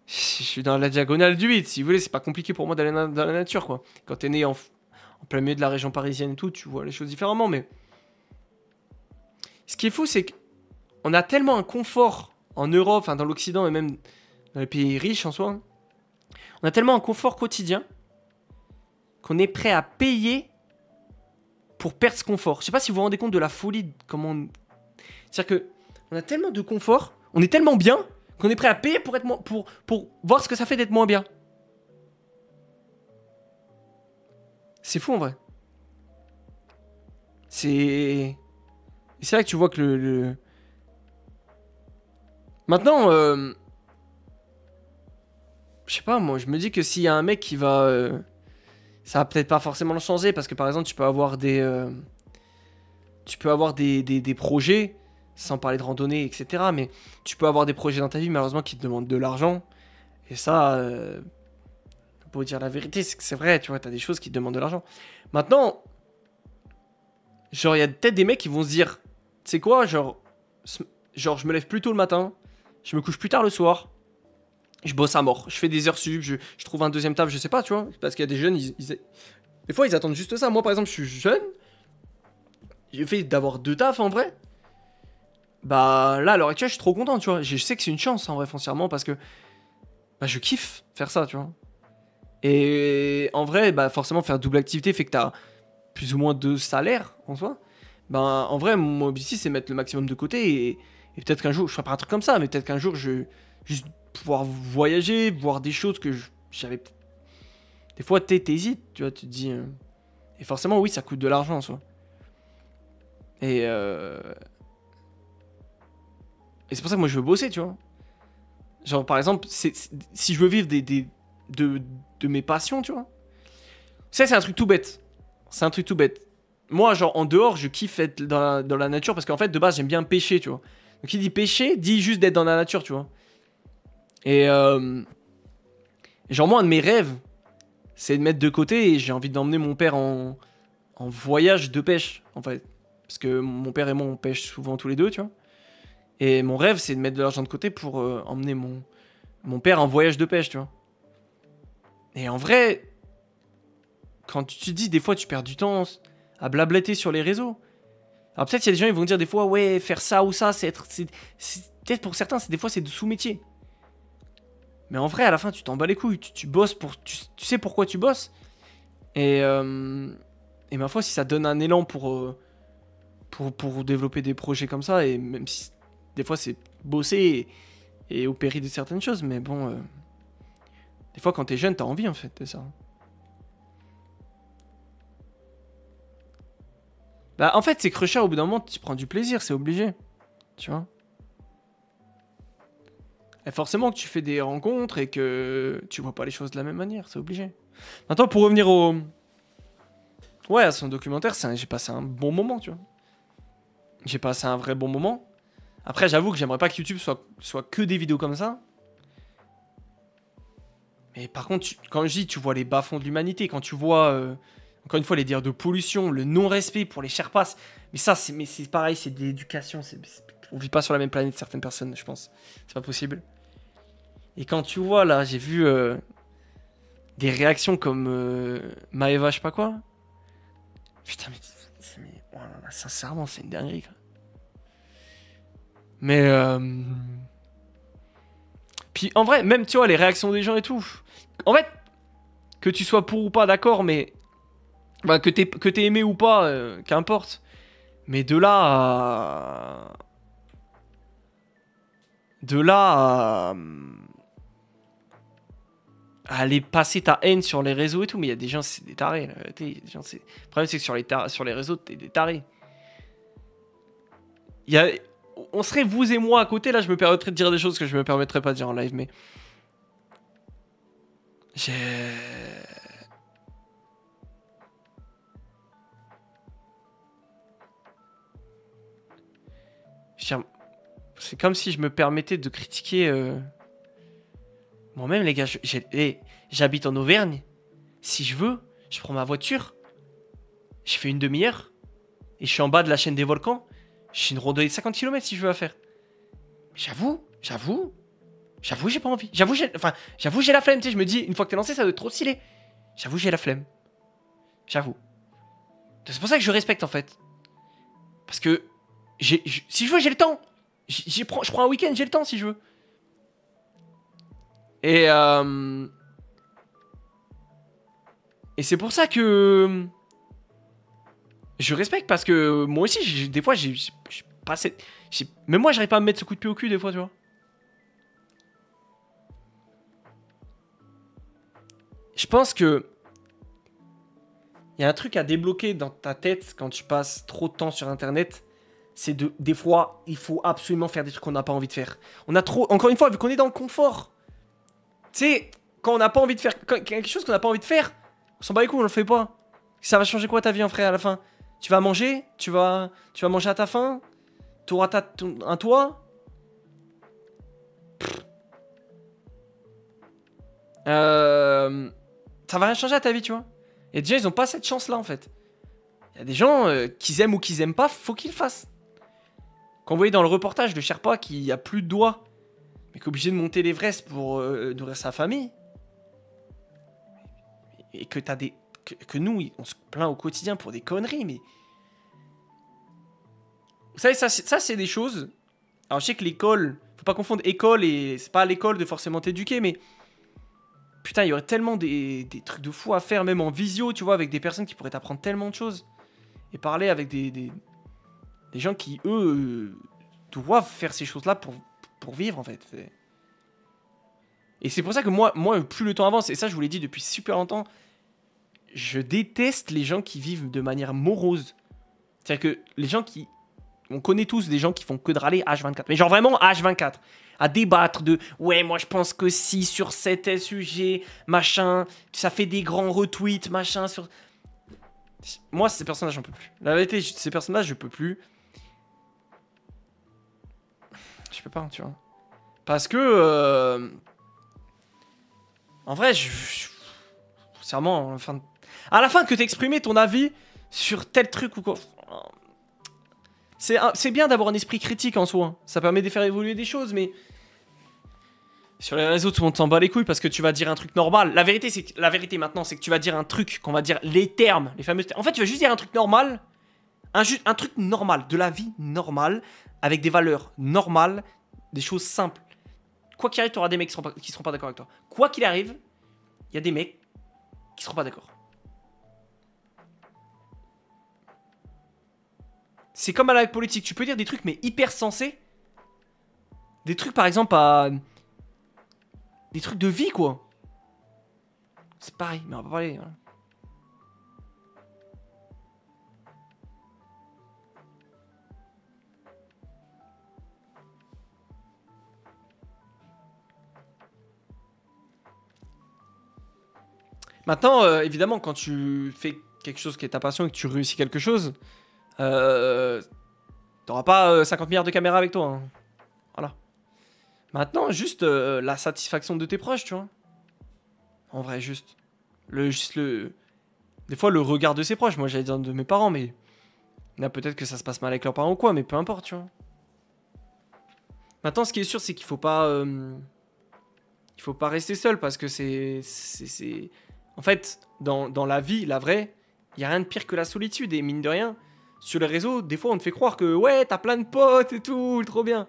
suis dans la diagonale du 8. Si vous voulez, c'est pas compliqué pour moi d'aller dans la nature, quoi. Quand t'es né en plein milieu de la région parisienne et tout, tu vois les choses différemment, mais. Ce qui est fou, c'est qu'on a tellement un confort en Europe, enfin dans l'Occident et même dans les pays riches en soi. On a tellement un confort quotidien qu'on est prêt à payer pour perdre ce confort. Je sais pas si vous vous rendez compte de la folie de comment. C'est-à-dire que on a tellement de confort, on est tellement bien qu'on est prêt à payer pour être pour voir ce que ça fait d'être moins bien. C'est fou en vrai. C'est là que tu vois que Maintenant, je sais pas, moi, je me dis que s'il y a un mec qui va. Ça va peut-être pas forcément le changer parce que par exemple, tu peux avoir des projets, sans parler de randonnée, etc. Mais tu peux avoir des projets dans ta vie, malheureusement, qui te demandent de l'argent. Et ça, pour dire la vérité, c'est que c'est vrai, tu vois, t'as des choses qui te demandent de l'argent. Maintenant, genre, il y a peut-être des mecs qui vont se dire, tu sais quoi, genre, je me lève plus tôt le matin, je me couche plus tard le soir, je bosse à mort, je fais des heures sub, je trouve un deuxième taf, je sais pas, tu vois, parce qu'il y a des jeunes, des fois, ils attendent juste ça. Moi, par exemple, je suis jeune, j'ai fait d'avoir deux tafs en vrai. Bah là, à l'heure actuelle, je suis trop content, tu vois. Je sais que c'est une chance en vrai, foncièrement, parce que bah, je kiffe faire ça, tu vois. Et en vrai, bah forcément, faire double activité fait que t'as plus ou moins deux salaires en soi. Bah en vrai, mon objectif, c'est mettre le maximum de côté et peut-être qu'un jour, je ferai pas un truc comme ça, mais peut-être qu'un jour, je juste pouvoir voyager, voir des choses que j'avais. Des fois, t'hésites, tu vois, tu te dis. Et forcément, oui, ça coûte de l'argent en soi. Et, et c'est pour ça que moi, je veux bosser, tu vois. Genre, par exemple, si je veux vivre de mes passions, tu vois. Ça, c'est un truc tout bête. C'est un truc tout bête. Moi, genre, en dehors, je kiffe être dans la nature parce qu'en fait, de base, j'aime bien pêcher, tu vois. Donc, qui dit pêcher, dit juste d'être dans la nature, tu vois. Et, genre, moi, un de mes rêves, c'est de mettre de côté et j'ai envie d'emmener mon père en voyage de pêche, en fait. Parce que mon père et moi, on pêche souvent tous les deux, tu vois. Et mon rêve, c'est de mettre de l'argent de côté pour emmener mon père en voyage de pêche, tu vois. Et en vrai, quand tu te dis, des fois, tu perds du temps à blablater sur les réseaux. Alors peut-être il y a des gens, ils vont dire des fois, ouais, faire ça ou ça, peut-être pour certains, des fois, c'est de sous-métier. Mais en vrai, à la fin, tu t'en bats les couilles. Tu bosses pour. Tu sais pourquoi tu bosses. Et ma foi, si ça donne un élan pour développer des projets comme ça, et même si des fois c'est bosser et au péril de certaines choses, mais bon, des fois quand t'es jeune, t'as envie en fait de ça. Bah en fait, c'est que Russia, au bout d'un moment, tu prends du plaisir, c'est obligé, tu vois. Et forcément que tu fais des rencontres et que tu vois pas les choses de la même manière, c'est obligé. Maintenant, pour revenir ouais, à son documentaire, j'ai passé un bon moment, tu vois. J'ai passé un vrai bon moment. Après, j'avoue que j'aimerais pas que YouTube soit que des vidéos comme ça. Mais par contre, quand je dis, tu vois les bas-fonds de l'humanité, quand tu vois, encore une fois, les dires de pollution, le non-respect pour les Sherpas, mais ça, c'est pareil, c'est de l'éducation. On vit pas sur la même planète, certaines personnes, je pense. C'est pas possible. Et quand tu vois, là, j'ai vu des réactions comme Maeva, je sais pas quoi. Putain, oh là là, sincèrement, c'est une dinguerie, quoi. Mais puis en vrai, même tu vois les réactions des gens et tout. En fait, que tu sois pour ou pas d'accord, mais bah, que t'aies aimé ou pas, qu'importe. Mais de là à aller passer ta haine sur les réseaux et tout, mais il y a des gens, c'est des tarés. La vérité, des gens, le problème, c'est que sur les réseaux, t'es des tarés. Il y a... On serait vous et moi à côté, là, je me permettrais de dire des choses que je me permettrais pas de dire en live, mais... J'ai... C'est comme si je me permettais de critiquer... Moi-même, les gars, j'habite en Auvergne. Si je veux, je prends ma voiture, je fais une demi-heure, et je suis en bas de la chaîne des volcans. J'ai une randonnée de 50 km si je veux la faire. J'avoue, j'ai pas envie. J'avoue, j'ai la flemme. Tu sais, je me dis, une fois que t'es lancé, ça doit être trop stylé. J'avoue, j'ai la flemme. J'avoue. C'est pour ça que je respecte en fait. Parce que si je veux, j'ai le temps. Je prends un week-end, j'ai le temps si je veux. Et c'est pour ça que je respecte, parce que moi aussi, des fois, j'ai pas assez... Même moi, j'arrive pas à me mettre ce coup de pied au cul des fois, tu vois. Je pense que il y a un truc à débloquer dans ta tête quand tu passes trop de temps sur Internet. C'est des fois, il faut absolument faire des trucs qu'on n'a pas envie de faire. On a trop... Encore une fois, vu qu'on est dans le confort. Tu sais, quand on n'a pas envie de faire... quelque chose qu'on n'a pas envie de faire, on s'en bat les couilles, on le fait pas. Ça va changer quoi ta vie, en frère, à la fin? Tu vas manger? Tu vas manger à ta faim? T'auras un toit? Ça va rien changer à ta vie, tu vois. Et déjà, ils ont pas cette chance-là, en fait. Il y a des gens, qu'ils aiment ou qu'ils aiment pas, faut qu'ils le fassent. Quand vous voyez dans le reportage de Sherpa qui a plus de doigts, mais qui est obligé de monter l'Everest pour nourrir sa famille, et que t'as des... Que nous, on se plaint au quotidien pour des conneries, mais... Vous savez, ça c'est des choses... Alors, je sais que l'école... Faut pas confondre école et... C'est pas à l'école de forcément t'éduquer, mais... Putain, il y aurait tellement des trucs de fou à faire, même en visio, tu vois, avec des personnes qui pourraient t'apprendre tellement de choses. Et parler avec des gens qui, eux, doivent faire ces choses-là pour vivre, en fait. Et c'est pour ça que moi, plus le temps avance, et ça, je vous l'ai dit depuis super longtemps, je déteste les gens qui vivent de manière morose. C'est-à-dire que les gens qui... On connaît tous des gens qui font que de râler H24. Mais genre vraiment H24. À débattre de ouais, moi je pense que si sur cet sujet, machin, ça fait des grands retweets, machin, sur. Moi, ces personnages, j'en peux plus. La vérité, ces personnages, je peux plus. Je peux pas, tu vois. Parce que. En vrai, sincèrement, enfin. À la fin que t'exprimais ton avis sur tel truc ou quoi. C'est bien d'avoir un esprit critique en soi. Ça permet de faire évoluer des choses, mais... Sur les réseaux, tout le monde s'en bat les couilles parce que tu vas dire un truc normal. La vérité maintenant, c'est que tu vas dire un truc, qu'on va dire les termes, les fameux termes. En fait, tu vas juste dire un truc normal. Un truc normal, de la vie normale, avec des valeurs normales, des choses simples. Quoi qu'il arrive, tu auras des mecs qui seront pas d'accord avec toi. Quoi qu'il arrive, il y a des mecs qui seront pas d'accord. C'est comme à la politique, tu peux dire des trucs mais hyper sensés. Des trucs par exemple à... Des trucs de vie quoi. C'est pareil, mais on va pas parler. Voilà. Maintenant, évidemment, quand tu fais quelque chose qui est ta passion et que tu réussis quelque chose, t'auras pas 50 milliards de caméras avec toi. Hein. Voilà. Maintenant, juste la satisfaction de tes proches, tu vois. En vrai, juste. Des fois, le regard de ses proches. Moi, j'allais dire de mes parents, mais... Là, peut-être que ça se passe mal avec leurs parents ou quoi, mais peu importe, tu vois. Maintenant, ce qui est sûr, c'est qu'il faut pas... Il faut pas rester seul, parce que c'est... En fait, dans la vie, la vraie, il y a rien de pire que la solitude. Et mine de rien, sur les réseaux, des fois, on te fait croire que... Ouais, t'as plein de potes et tout, trop bien.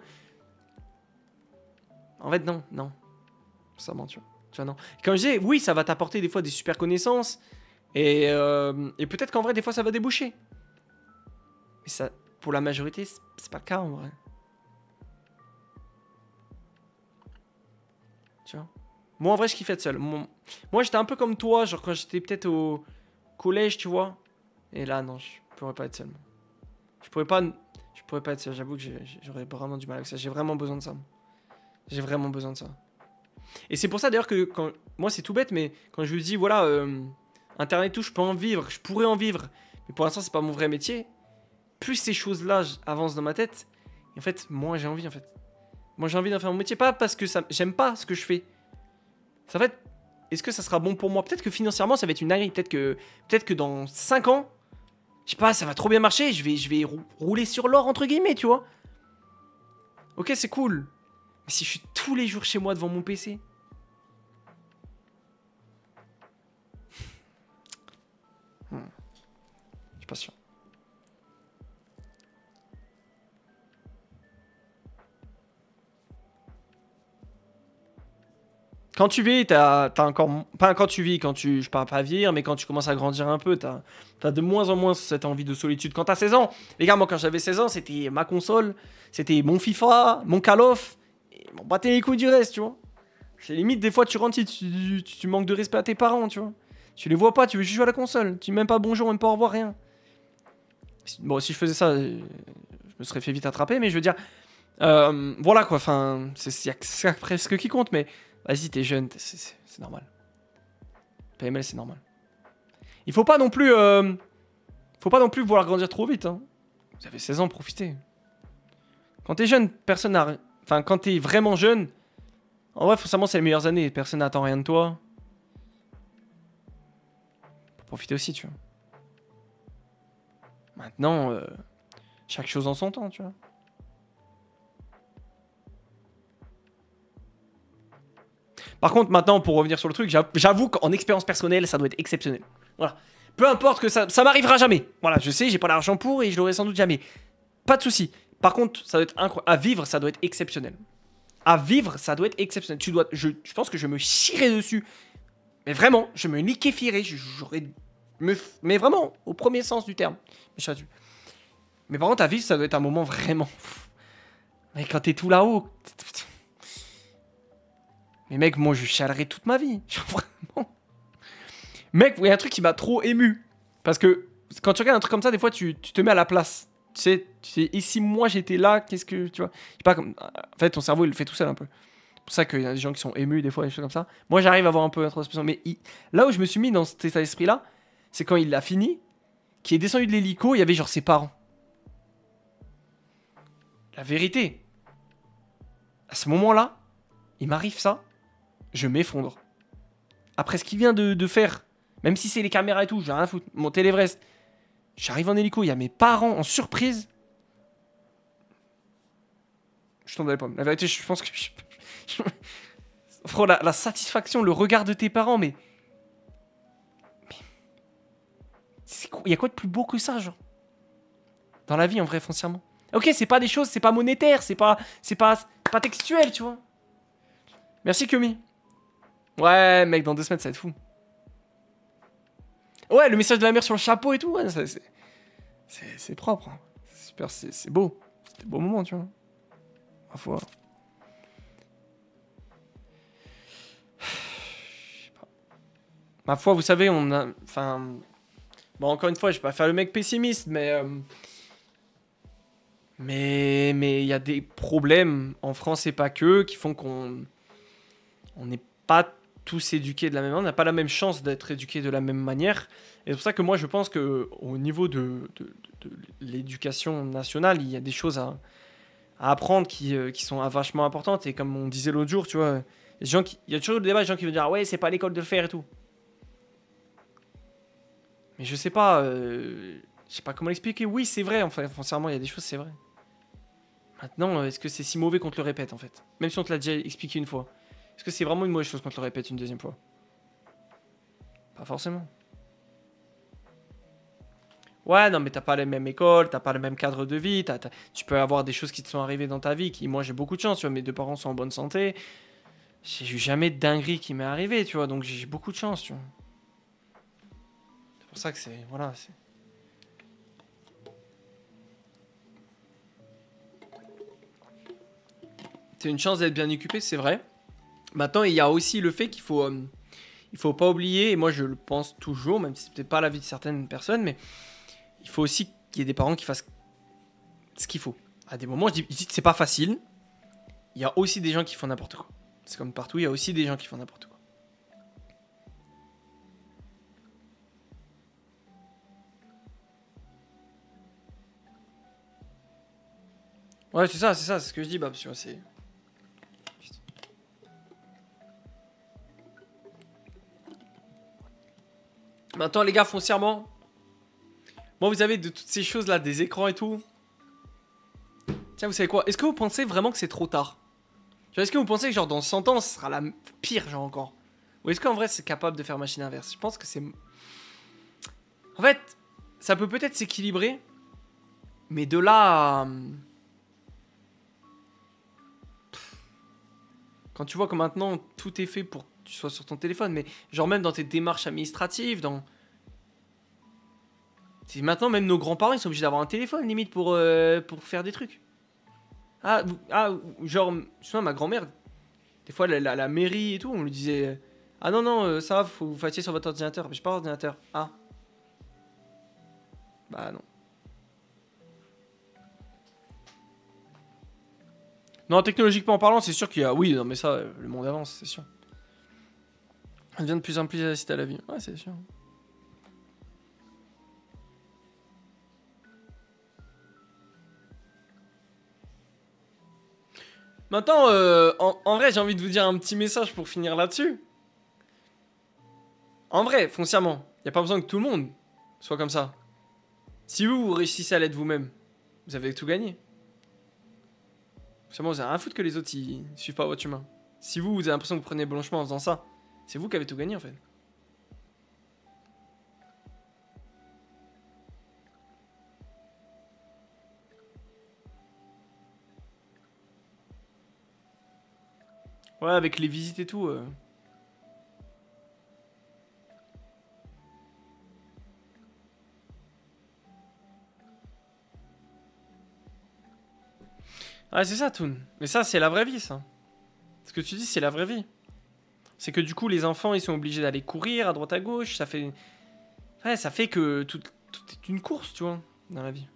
En fait, non. Ça ment, tu vois. Tu vois, non. Comme je disais, oui, ça va t'apporter des fois des super connaissances. Et peut-être qu'en vrai, des fois, ça va déboucher. Mais ça, pour la majorité, c'est pas le cas, en vrai. Tu vois. Moi, en vrai, je kiffe être seul. Moi, j'étais un peu comme toi, genre quand j'étais peut-être au collège, tu vois. Et là, non, je pourrais pas être seul. Je pourrais pas, je pourrais pas être seul. J'avoue que j'aurais vraiment du mal avec ça. J'ai vraiment besoin de ça. J'ai vraiment besoin de ça. Et c'est pour ça d'ailleurs que quand moi, c'est tout bête, mais quand je lui dis voilà, Internet et tout, je peux en vivre, je pourrais en vivre, mais pour l'instant, c'est pas mon vrai métier. Plus ces choses-là avancent dans ma tête, et en fait, moi, j'ai envie en fait. Moi, j'ai envie d'en faire mon métier, pas parce que j'aime pas ce que je fais. Ça va être. Est-ce que ça sera bon pour moi? Peut-être que financièrement, ça va être une dinguerie. Peut-être que dans 5 ans, je sais pas, ça va trop bien marcher. Je vais rouler sur l'or, entre guillemets, tu vois. Ok, c'est cool. Mais si je suis tous les jours chez moi devant mon PC. Je suis pas sûr. Quand tu vis, t'as encore. Pas quand tu vis, quand tu. Je parle pas vieillir, mais quand tu commences à grandir un peu, t'as de moins en moins cette envie de solitude. Quand t'as 16 ans, les gars, moi quand j'avais 16 ans, c'était ma console, c'était mon FIFA, mon Call of, et m'en battais les couilles du reste, tu vois. C'est limite, des fois, tu rentres, tu manques de respect à tes parents, tu vois. Tu les vois pas, tu veux juste jouer à la console. Tu dis même pas bonjour, même pas au revoir, rien. Bon, si je faisais ça, je me serais fait vite attraper, mais je veux dire. Voilà quoi, enfin, c'est presque qui compte, mais vas-y, t'es jeune, c'est normal. PML, c'est normal. Il faut pas non plus, vouloir grandir trop vite. Hein. Vous avez 16 ans, profitez. Quand t'es jeune, personne n'a. Enfin, quand t'es vraiment jeune, en vrai, forcément, c'est les meilleures années. Personne n'attend rien de toi. Pour profiter aussi, tu vois. Maintenant, chaque chose en son temps, tu vois. Par contre, maintenant, pour revenir sur le truc, j'avoue qu'en expérience personnelle, ça doit être exceptionnel. Voilà. Peu importe que ça m'arrivera jamais. Voilà, je sais, j'ai pas l'argent pour et je l'aurai sans doute jamais. Pas de souci. Par contre, ça doit être incroyable. À vivre, ça doit être exceptionnel. À vivre, ça doit être exceptionnel. Je pense que je me chierais dessus. Mais vraiment, je me liquéfierais. J'aurais. Mais vraiment, au premier sens du terme. Mais par contre, à vivre, ça doit être un moment vraiment. Mais quand t'es tout là-haut. Mais mec, moi, je chialerais toute ma vie. Genre, vraiment. Mec, il y a un truc qui m'a trop ému. Parce que quand tu regardes un truc comme ça, des fois, tu te mets à la place. Tu sais, et si moi j'étais là, qu'est-ce que. Tu vois, je sais pas comme. En fait, ton cerveau, il le fait tout seul un peu. C'est pour ça qu'il y a des gens qui sont émus, des fois, des choses comme ça. Moi, j'arrive à avoir un peu d'introspection. Mais là où je me suis mis dans cet état d'esprit-là, c'est quand il l'a fini, qui est descendu de l'hélico, il y avait genre ses parents. La vérité, à ce moment-là, il m'arrive ça, je m'effondre. Après ce qu'il vient de faire, même si c'est les caméras et tout, j'ai rien à foutre, monter l'Everest. J'arrive en hélico, il y a mes parents en surprise. Je tombe dans les pommes. La vérité, je pense que. Frère, la satisfaction, le regard de tes parents, mais. Il y a quoi de plus beau que ça, genre? Dans la vie, en vrai, foncièrement. Ok, c'est pas des choses, c'est pas monétaire, c'est pas textuel, tu vois. Merci, Kumi. Ouais, mec, dans 2 semaines, ça va être fou. Ouais, le message de la mère sur le chapeau et tout, ouais, c'est propre. Hein. C'est super, c'est beau. C'est des beaux moments, tu vois. Ma foi. Ma foi, vous savez, on a. Enfin. Bon, encore une fois, je vais pas faire le mec pessimiste, mais. Mais il y a des problèmes en France et pas que qui font qu'on n'est pas tous éduqués de la même manière, on n'a pas la même chance d'être éduqués de la même manière. Et c'est pour ça que moi je pense que au niveau de l'éducation nationale, il y a des choses à apprendre qui sont vachement importantes. Et comme on disait l'autre jour, tu vois, il y a toujours le débat, des gens qui vont dire ah ouais, c'est pas à l'école de le faire et tout. Mais je sais pas comment l'expliquer. Oui, c'est vrai, enfin, foncièrement, il y a des choses, c'est vrai. Maintenant, est-ce que c'est si mauvais qu'on te le répète en fait? Même si on te l'a déjà expliqué une fois. Est-ce que c'est vraiment une mauvaise chose qu'on te le répète une deuxième fois? Pas forcément. Ouais, non, mais t'as pas les mêmes écoles, t'as pas le même cadre de vie, tu peux avoir des choses qui te sont arrivées dans ta vie, moi j'ai beaucoup de chance, tu vois, mes 2 parents sont en bonne santé, j'ai eu jamais de dinguerie qui m'est arrivée, tu vois, donc j'ai beaucoup de chance, tu vois. C'est pour ça que c'est, voilà, c'est une chance d'être bien occupé, c'est vrai, Maintenant, il y a aussi le fait il faut pas oublier, et moi je le pense toujours, même si c'est peut-être pas l'avis de certaines personnes, mais il faut aussi qu'il y ait des parents qui fassent ce qu'il faut. À des moments, je dis que c'est pas facile. Il y a aussi des gens qui font n'importe quoi. C'est comme partout, il y a aussi des gens qui font n'importe quoi. Ouais, c'est ça, c'est ce que je dis, Babs, tu vois, c'est... Maintenant, les gars, foncièrement, bon, vous avez de toutes ces choses-là, des écrans et tout. Tiens, vous savez quoi? Est-ce que vous pensez vraiment que c'est trop tard? Genre, est-ce que vous pensez que genre dans 100 ans, ce sera la pire, genre encore? Ou est-ce qu'en vrai, c'est capable de faire machine inverse? Je pense que c'est... En fait, ça peut peut-être s'équilibrer, mais de là à... Quand tu vois que maintenant, tout est fait pour que tu sois sur ton téléphone, mais genre même dans tes démarches administratives, dans... Maintenant, même nos grands-parents, ils sont obligés d'avoir un téléphone, limite, pour faire des trucs. Genre, je sais pas, ma grand-mère, des fois, la mairie et tout, on lui disait... Ah non, non, ça va, faut que vous fassiez sur votre ordinateur. Mais j'ai pas d'ordinateur. Ah. Bah non. Non, technologiquement parlant, c'est sûr qu'il y a... Oui, non, mais ça, le monde avance, c'est sûr. On devient de plus en plus assisté à la vie. Ouais, c'est sûr. Maintenant, en vrai, j'ai envie de vous dire un petit message pour finir là-dessus. En vrai, foncièrement, il n'y a pas besoin que tout le monde soit comme ça. Si vous réussissez à l'être vous-même, vous avez tout gagné. Foncièrement, vous avez rien à foutre que les autres ils suivent pas votre chemin. Si vous avez l'impression que vous prenez le bon chemin en faisant ça, c'est vous qui avez tout gagné en fait. Ouais, avec les visites et tout. Ah, c'est ça, Toon. Mais ça, c'est la vraie vie, ça. Ce que tu dis, c'est la vraie vie. C'est que du coup, les enfants, ils sont obligés d'aller courir à droite à gauche. Ça fait... Ouais, ça fait que tout est une course, tu vois, dans la vie.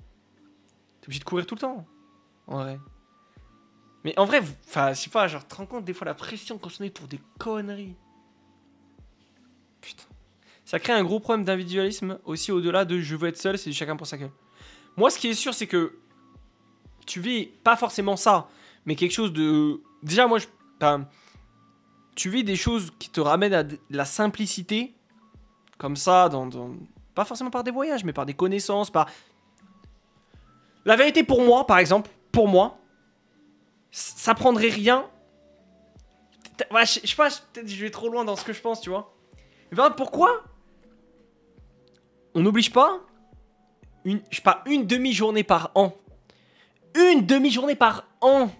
T'es obligé de courir tout le temps, en vrai. Mais en vrai, enfin, je sais pas, genre, tu te rends compte des fois la pression qu'on se met pour des conneries. Putain. Ça crée un gros problème d'individualisme aussi au-delà de je veux être seul, c'est du chacun pour sa gueule. Moi, ce qui est sûr, c'est que tu vis pas forcément ça, mais quelque chose de... Déjà, moi, enfin, tu vis des choses qui te ramènent à la simplicité, comme ça, pas forcément par des voyages, mais par des connaissances, par... La vérité pour moi, par exemple, pour moi, ça prendrait rien. Ouais, je sais pas, peut-être je vais trop loin dans ce que je pense, tu vois. Mais par exemple, pourquoi on n'oblige pas je sais pas, une demi-journée par an. Une demi-journée par an.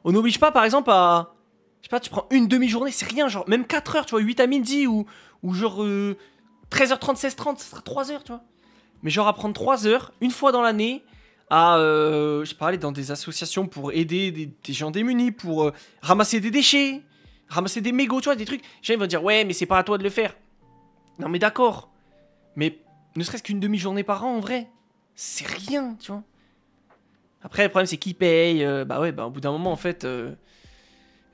On n'oblige pas, par exemple, à... Je sais pas, tu prends une demi-journée, c'est rien, genre même 4 heures, tu vois, 8 à midi ou genre 13h30, 16h30, ça sera 3 heures, tu vois. Mais genre à prendre 3 heures, une fois dans l'année, à, je sais pas, aller dans des associations pour aider des gens démunis, pour ramasser des déchets, ramasser des mégots, tu vois, des trucs. Les gens ils vont dire, ouais, mais c'est pas à toi de le faire. Non, mais d'accord. Mais ne serait-ce qu'une demi-journée par an, en vrai, c'est rien, tu vois. Après, le problème, c'est qui paye. Bah ouais, bah au bout d'un moment, en fait,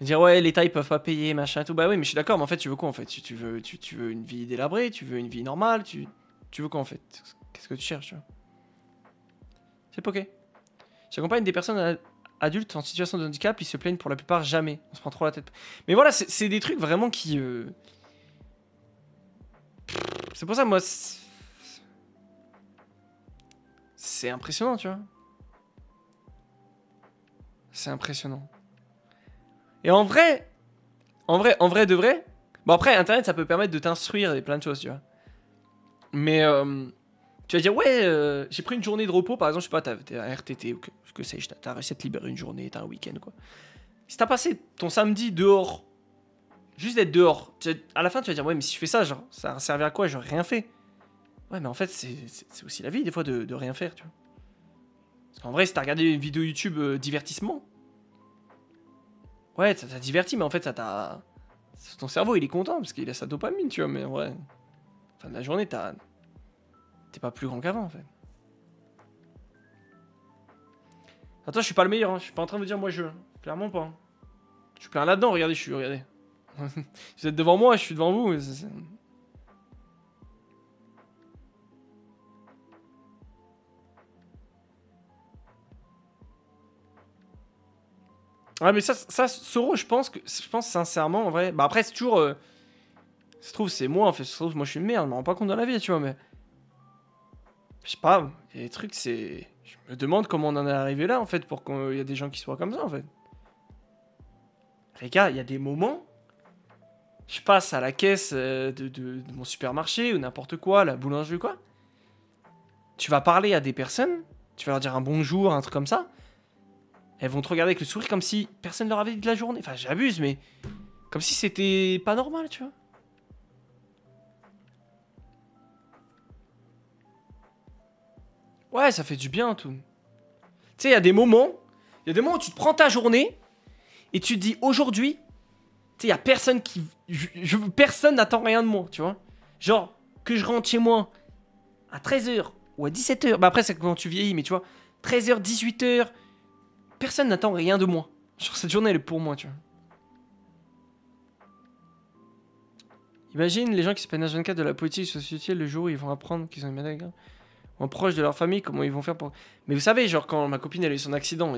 dire ouais, l'État, ils peuvent pas payer, machin, tout. Bah ouais, mais je suis d'accord, mais en fait, tu veux quoi, en fait? Tu veux une vie délabrée, tu veux une vie normale, tu veux quoi, en fait? Qu'est-ce que tu cherches, tu vois? C'est pas ok. J'accompagne des personnes adultes en situation de handicap, ils se plaignent pour la plupart jamais. On se prend trop la tête. Mais voilà, c'est des trucs vraiment qui... C'est pour ça, moi... C'est impressionnant, tu vois. C'est impressionnant. Et en vrai de vrai... Bon, après, Internet, ça peut permettre de t'instruire et plein de choses, tu vois. Mais... tu vas dire, ouais, j'ai pris une journée de repos, par exemple, je sais pas, t'es à RTT ou que sais-je, t'as réussi à te libérer une journée, t'as un week-end, quoi. Si t'as passé ton samedi dehors, juste d'être dehors, à la fin, tu vas dire, ouais, mais si je fais ça, genre, ça a servi à quoi? J'aurais rien fait. Ouais, mais en fait, c'est aussi la vie, des fois, de rien faire, tu vois. Parce qu'en vrai, si t'as regardé une vidéo YouTube divertissement, Ouais, ça t'a diverti, mais en fait, ça t'a... Ton cerveau, il est content parce qu'il a sa dopamine, tu vois, mais en vrai... Fin de la journée, t'es pas plus grand qu'avant, en fait. Attends, je suis pas le meilleur, hein. Je suis pas en train de vous dire moi je... Clairement pas. Je suis plein là-dedans, regardez, je suis... Regardez. Vous êtes devant moi, je suis devant vous. Ouais, mais ça, Soro, je pense sincèrement, en vrai... Bah après, c'est toujours... Ça se trouve, c'est moi, en fait. Ça se trouve, moi, je suis une merde. Je me rends pas compte dans la vie, tu vois, mais... Je sais pas, il y a des trucs, c'est... Je me demande comment on en est arrivé là, en fait, pour qu'il y ait des gens qui soient comme ça, en fait. Les gars, il y a des moments... Je passe à la caisse de mon supermarché ou n'importe quoi, la boulangerie ou quoi. Tu vas parler à des personnes, tu vas leur dire un bonjour, un truc comme ça. Elles vont te regarder avec le sourire comme si personne leur avait dit de la journée. Enfin, j'abuse, mais comme si c'était pas normal, tu vois. Ouais, ça fait du bien, tout. Tu sais, il y a des moments où tu te prends ta journée et tu te dis aujourd'hui, tu sais, il y a personne qui... personne n'attend rien de moi, tu vois. Genre, que je rentre chez moi à 13h ou à 17h. Bah après, c'est quand tu vieillis, mais tu vois, 13h, 18h, personne n'attend rien de moi. Genre, cette journée, elle est pour moi, tu vois. Imagine les gens qui se prennent H24 de la politique sociétale le jour où ils vont apprendre qu'ils ont une médaille en proche de leur famille, comment ils vont faire pour... Mais vous savez, genre, quand ma copine, elle a eu son accident,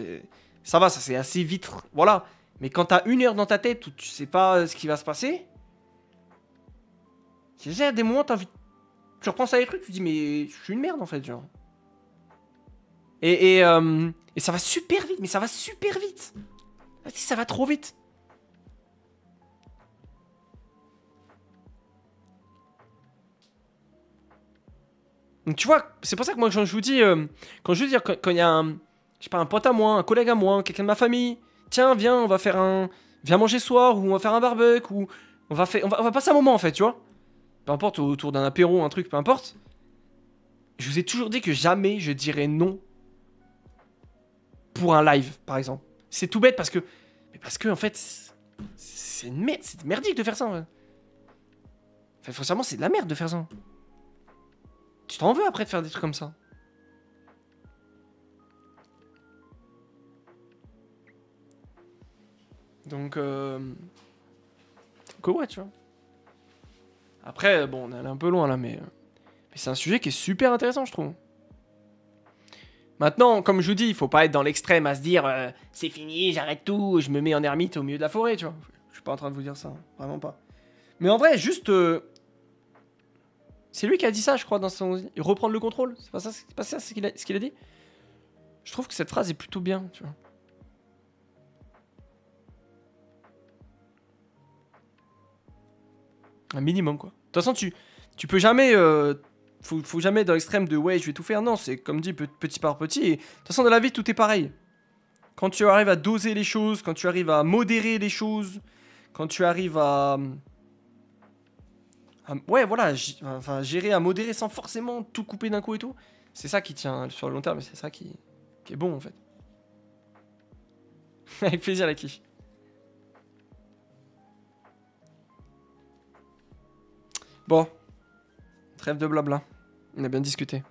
ça va, ça c'est assez vite, voilà. Mais quand t'as 1 heure dans ta tête où tu sais pas ce qui va se passer, tu sais, à des moments, t'as envie... Tu repenses à des trucs, tu te dis, mais je suis une merde, en fait, genre. Et ça va super vite, mais ça va super vite. Ça va trop vite. Donc tu vois, c'est pour ça que moi quand je vous dis, quand il y a un, je sais pas, un pote à moi, un collègue à moi, quelqu'un de ma famille, tiens viens on va faire viens manger ce soir ou on va faire un barbecue ou on va passer un moment en fait, tu vois. Peu importe autour d'un apéro, un truc, peu importe. Je vous ai toujours dit que jamais je dirais non pour un live par exemple. C'est tout bête parce que en fait c'est une merde, c'est merdique de faire ça. En fait. Enfin, forcément c'est de la merde de faire ça. Tu t'en veux après de faire des trucs comme ça. Donc, ouais, tu vois. Après, bon, on est allé un peu loin là, mais c'est un sujet qui est super intéressant, je trouve. Maintenant, comme je vous dis, il faut pas être dans l'extrême à se dire c'est fini, j'arrête tout, je me mets en ermite au milieu de la forêt, tu vois. Je suis pas en train de vous dire ça, vraiment pas. Mais en vrai, juste. C'est lui qui a dit ça, je crois, dans son. Reprendre le contrôle. C'est pas ça ce qu'il a dit. Je trouve que cette phrase est plutôt bien, tu vois. Un minimum, quoi. De toute façon, tu peux jamais... faut jamais dans l'extrême de ouais, je vais tout faire. Non, c'est comme dit, petit par petit. Et de toute façon, dans la vie, tout est pareil. Quand tu arrives à doser les choses, quand tu arrives à modérer les choses, quand tu arrives ouais, voilà, enfin, gérer, à modérer sans forcément tout couper d'un coup et tout. C'est ça qui tient sur le long terme, c'est ça qui est bon, en fait. Avec plaisir, la quiche. Bon. Trêve de blabla. On a bien discuté.